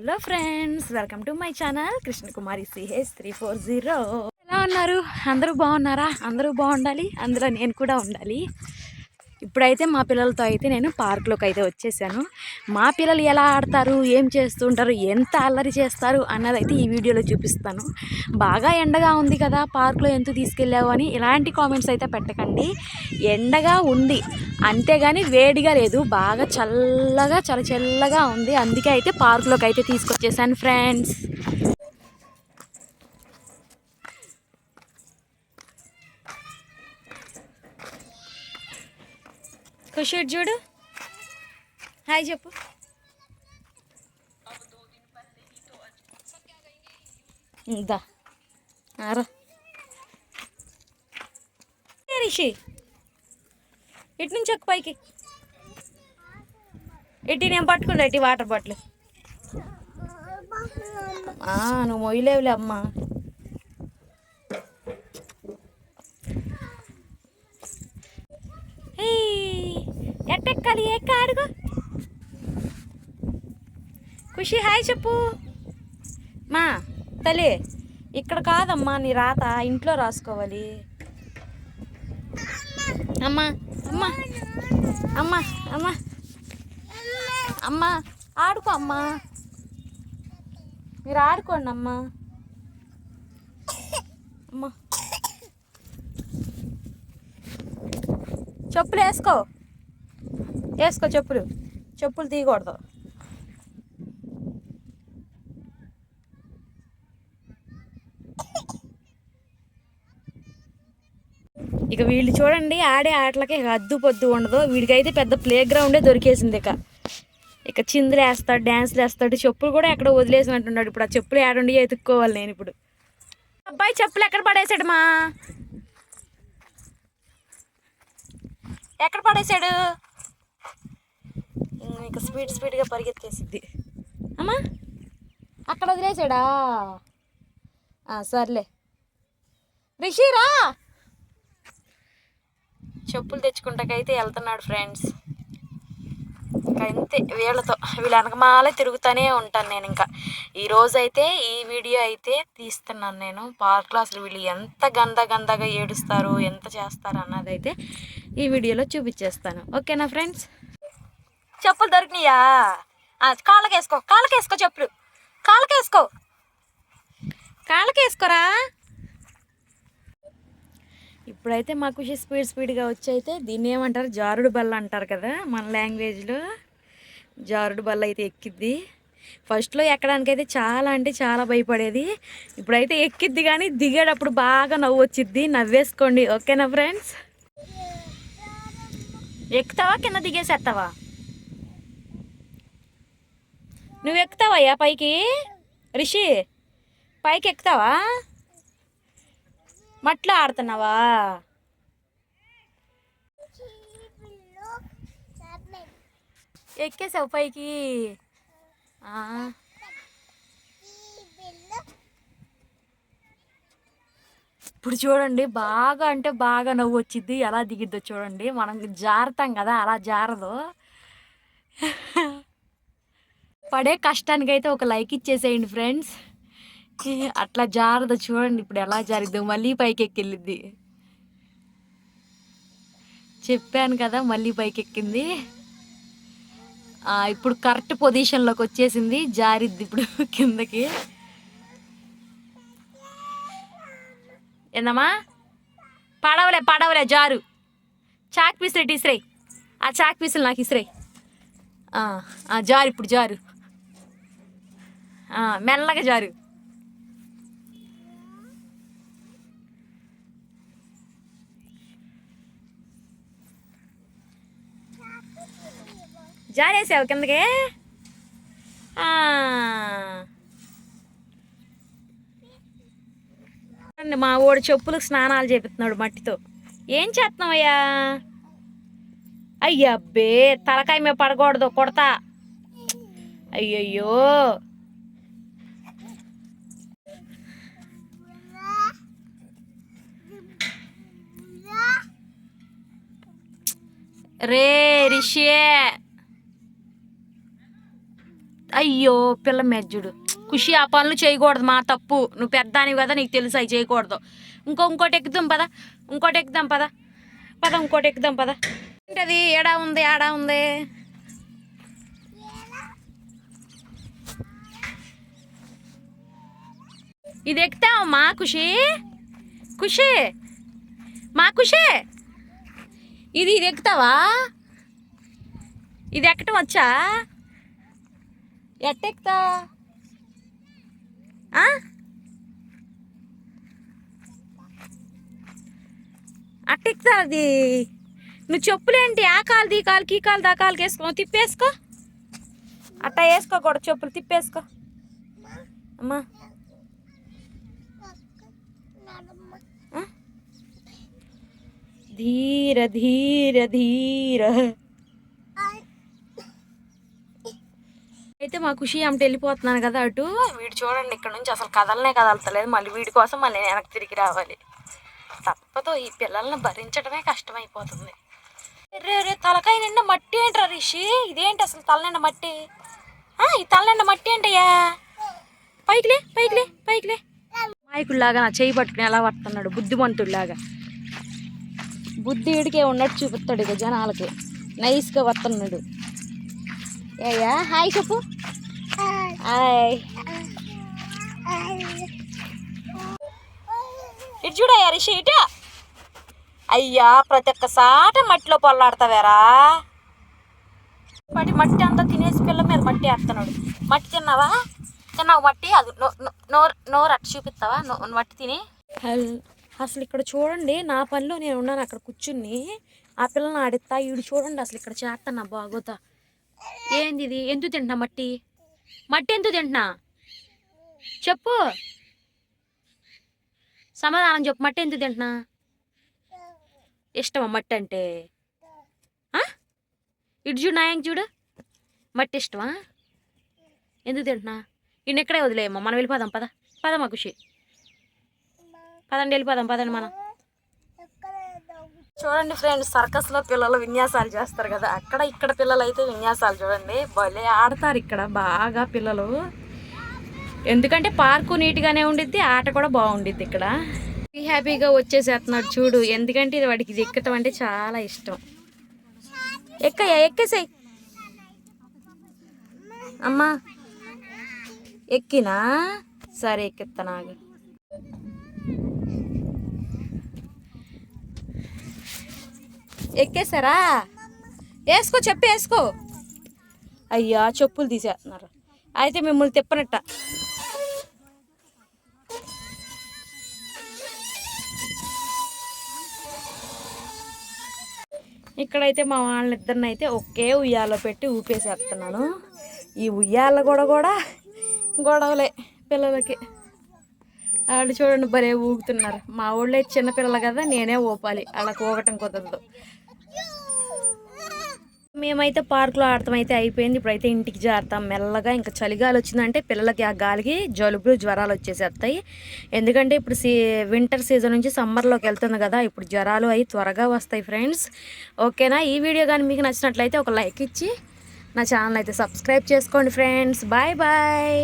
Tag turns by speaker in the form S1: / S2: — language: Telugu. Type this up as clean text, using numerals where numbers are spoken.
S1: Hello friends, welcome to my channel Krishna Kumari CH340. ఎలా ఉన్నారు? అందరూ బాగున్నారా? అందరూ బాగుండాలి, అందులో నేను కూడా ఉండాలి. ఇప్పుడైతే మా పిల్లలతో అయితే నేను పార్క్లోకి అయితే వచ్చేసాను. మా పిల్లలు ఎలా ఆడతారు, ఏం చేస్తుంటారు, ఎంత అల్లరి చేస్తారు అన్నదైతే ఈ వీడియోలో చూపిస్తాను. బాగా ఎండగా ఉంది కదా, పార్క్లో ఎందుకు తీసుకెళ్ళావు అని ఇలాంటి కామెంట్స్ అయితే పెట్టకండి. ఎండగా ఉంది అంతేగాని వేడిగా లేదు, బాగా చల్లగా చల్లగా ఉంది. అందుకే అయితే పార్క్లోకి అయితే తీసుకొచ్చేసాను ఫ్రెండ్స్. ఖుషి చూడు, హాయ్ చెప్పు. దా రా రిషి, ఇటు నుంచి ఒక పైకి ఇటు నేను పట్టుకుంటా. ఇటు వాటర్ బాటిల్ నువ్వు మొయ్యలేవులే అమ్మా. ఎట్టెక్కాలి, ఎక్క అడుగు. ఖుషి హాయ్ చెప్పు. మా తల్లి, ఇక్కడ కాదమ్మా నీ రాత, ఇంట్లో రాసుకోవాలి. అమ్మా అమ్మా అమ్మా అమ్మా అమ్మా ఆడుకో అమ్మా, మీరు ఆడుకోండి అమ్మా. అమ్మా చెప్పులు వేసుకో, వేసుకో చెప్పులు, చెప్పులు తీయకూడదు. ఇక వీళ్ళు చూడండి, ఆడే ఆటలకి ఇక అద్దు పొద్దు ఉండదు. వీడికైతే పెద్ద ప్లే గ్రౌండే దొరికేసింది. ఇక చిందులు వేస్తాడు, డ్యాన్స్లు వేస్తాడు. చెప్పులు కూడా ఎక్కడ వదిలేసినట్టున్నాడు. ఇప్పుడు ఆ చెప్పులు ఏడుండి ఎత్తుక్కోవాలి నేను ఇప్పుడు. అబ్బాయి చెప్పులు ఎక్కడ పడేసాడు మా, ఎక్కడ పడేసాడు? ఇక స్పీడ్గా పరిగెత్తేసిద్ది. అమ్మా అక్కడ వదిలేసాడా? సర్లే రిషిరా, చెప్పులు తెచ్చుకుంటాకైతే వెళ్తున్నాడు ఫ్రెండ్స్. ఇంకా అంతే, వీళ్ళ వెనకమాలే తిరుగుతూనే ఉంటాను నేను. ఇంకా ఈరోజైతే ఈ వీడియో అయితే తీస్తున్నాను నేను. పార్క్లో అసలు వీళ్ళు ఎంత గందగా ఏడుస్తారు, ఎంత చేస్తారు అన్నదైతే ఈ వీడియోలో చూపించేస్తాను. ఓకేనా ఫ్రెండ్స్? చెప్పులు దొరికినాయా? కాళ్ళకేసుకో చెప్పులు, కాళ్ళకేసుకోరా. ఇప్పుడైతే మాకు స్పీడ్గా వచ్చి అయితే దీన్ని ఏమంటారు, జారుడు బల్ల అంటారు కదా మన లాంగ్వేజ్లో. జారుడు బల్ల అయితే ఎక్కిద్ది. ఫస్ట్లో ఎక్కడానికైతే చాలా అంటే చాలా భయపడేది. ఇప్పుడైతే ఎక్కిద్ది, కానీ దిగేటప్పుడు బాగా నవ్వు వచ్చిద్ది. నవ్వేసుకోండి. ఓకేనా ఫ్రెండ్స్? ఎక్కుతావా కింద దిగేసేస్తావా? నువ్వు ఎక్కుతావయ్యా పైకి? రిషి పైకి ఎక్కుతావా? మట్లో ఆడుతున్నావా? ఎక్కేసావు పైకి? ఇప్పుడు చూడండి, బాగా అంటే బాగా నవ్వు వచ్చిద్ది. ఎలా దిగిద్దో చూడండి. మనం జారుతాం కదా, అలా జారదు. పడే కష్టానికైతే ఒక లైక్ ఇచ్చేసేయండి ఫ్రెండ్స్. అట్లా జారదు చూడండి. ఇప్పుడు ఎలా జారిద్దో, మళ్ళీ పైకి ఎక్కెళ్ళిద్ది. చెప్పాను కదా, మళ్ళీ పైకి ఎక్కింది. ఇప్పుడు కరెక్ట్ పొజిషన్లోకి వచ్చేసింది. జారిద్ది ఇప్పుడు కిందకి. ఏందమ్మా? పడవలే జారు. చాక్ పీసులు ఇసిరాయి. ఆ చాక్ పీసులు నాకు ఇసిరాయి. జారు, ఇప్పుడు జారు. మెల్లగా జారు. జారేసావు కిందకి. మా ఓడి చెప్పులకు స్నానాలు చేపిస్తున్నాడు మట్టితో. ఏం చేస్తున్నావయ్యా? అయ్యబ్బే, తలకాయ మీద పడకూడదు, కొడతా. అయ్యయ్యో, రే రిషి, అయ్యో పిల్ల మెజ్జుడు ఖుషి ఆ పనులు చేయకూడదు మా తప్పు. నువ్వు పెద్దానివి కదా, నీకు తెలుసు అవి చేయకూడదు. ఇంకోటి ఎక్కుదాం పద, ఇంకోటి ఎక్కుదాం పద పద, ఇంకోటి ఎక్కుదాం పద. ఏంటది ఏడా ఉంది ఆడా ఉంది? ఇది ఎక్కుతావమ్మా ఖుషి, ఖుషి మా ఖుషి, ఇది ఎక్కుతావా? ఇది ఎక్కటం వచ్చా? ఎట్టెక్తా? అట్టెక్తా అది. నువ్వు చెప్పులేంటి ఆ కాలు ఈ కాలుకి ఈ కాలు దా కాలుకి వేసుకో, తిప్పేసుకో. అట్టా వేసుకోకూడదు చెప్పులు, తిప్పేసుకో అమ్మా. ధీర ధీర ధీర. అయితే మా ఖుషి అమ్మటి వెళ్ళిపోతున్నాను కదా అటు. వీడు చూడండి ఇక్కడ నుంచి అసలు కదలనే కదలతలేదు. మళ్ళీ వీడి కోసం మళ్ళీ నేను వెనక్కి తిరిగి రావాలి. తప్పదు, ఈ పిల్లల్ని భరించడమే కష్టమైపోతుంది. రే రే తలకాయ నిండా మట్టి ఏంట్రా రిషి? ఇదేంటి అసలు తల నిండా మట్టి? ఈ తల నిండా మట్టి ఏంటయ్యా? పైకిలే పైకిలే పైకిలే. మాయకుల్లాగా నా చేయి పట్టుకుని ఎలా పడుతున్నాడు, బుద్ధిమంతుడిలాగా. బుద్ధి వీడికే ఉన్నట్టు చూపిస్తాడు ఇక జనాలకి. నైస్గా వస్తున్నాడు. ఏయ్యా హాయ్ చెప్పు. హాయ్. ఇటు చూడయ్యా రిషి ఇటు. అయ్యా ప్రతి ఒక్క సాట మట్టిలో పొల్లాడతావేరా. వాటి మట్టి అంతా తినేసి పిల్ల మీద మట్టి వేస్తున్నాడు. మట్టి తిన్నావా? తిన్నావు మట్టి? అది నోరు అట్టు చూపిస్తావా మట్టి తిని? అసలు ఇక్కడ చూడండి, నా పనిలో నేను ఉన్నాను అక్కడ కూర్చుని. ఆ పిల్లని ఆడిస్తా. వీడు చూడండి అసలు ఇక్కడ చేస్తాను బాగోతా. ఏంది ఇది? ఎందుకు తింటున్నా మట్టి? మట్టి ఎందుకు తింటున్నా చెప్పు, సమాధానం చెప్పు. మట్టి ఎందుకు తింటున్నా? ఇష్టమా మట్టి అంటే? ఇటు చూడు నాయంకి చూడు, మట్టి ఇష్టమా? ఎందుకు తింటున్నా? ఈయన ఎక్కడే వదిలేయమ్మా, మనం వెళ్ళిపోదాం పద. పద మా ఖుషి, పదండి వెళ్ళిపోదాం పదండి మనం. చూడండి ఫ్రెండ్స్, సర్కస్లో పిల్లలు విన్యాసాలు చేస్తారు కదా, అక్కడ ఇక్కడ పిల్లలు అయితే విన్యాసాలు చూడండి భలే ఆడతారు ఇక్కడ బాగా పిల్లలు. ఎందుకంటే పార్కు నీట్గానే ఉండిద్ది, ఆట కూడా బాగుండిద్ది ఇక్కడ. హ్యాపీగా వచ్చేసేస్తున్నాడు చూడు. ఎందుకంటే ఇది వాడికి ఇది ఎక్కటం అంటే చాలా ఇష్టం. ఎక్కయ్యా ఎక్కేసాయి అమ్మా. ఎక్కినా సరే ఎక్కిస్తాను. ఎక్కేసారా? వేసుకో చెప్పు వేసుకో. అయ్యా చెప్పులు తీసేస్తున్నారు. అయితే మిమ్మల్ని తిప్పనట్ట. ఇక్కడైతే మా వాళ్ళిద్దరిని అయితే ఒకే ఉయ్యాలో పెట్టి ఊపేసేస్తున్నాను. ఈ ఉయ్యాల కూడా గొడవలే పిల్లలకి. వాళ్ళు చూడండి భలే ఊగుతున్నారు. మా ఊళ్ళో చిన్నపిల్లలు కదా, నేనే ఊపాలి, వాళ్ళకి ఊగటం కుదరదు. మేమైతే పార్కులో ఆడటం అయితే అయిపోయింది. ఇప్పుడైతే ఇంటికి చేరుతాం మెల్లగా. ఇంకా చలిగాలి వచ్చిందంటే పిల్లలకి ఆ గాలికి జలుబులు జ్వరాలు వచ్చేసేస్తాయి. ఎందుకంటే ఇప్పుడు వింటర్ సీజన్ నుంచి సమ్మర్లోకి వెళ్తుంది కదా, ఇప్పుడు జ్వరాలు అవి త్వరగా వస్తాయి ఫ్రెండ్స్. ఓకేనా? ఈ వీడియో కానీ మీకు నచ్చినట్లయితే ఒక లైక్ ఇచ్చి నా ఛానల్ అయితే సబ్స్క్రైబ్ చేసుకోండి ఫ్రెండ్స్. Bye bye.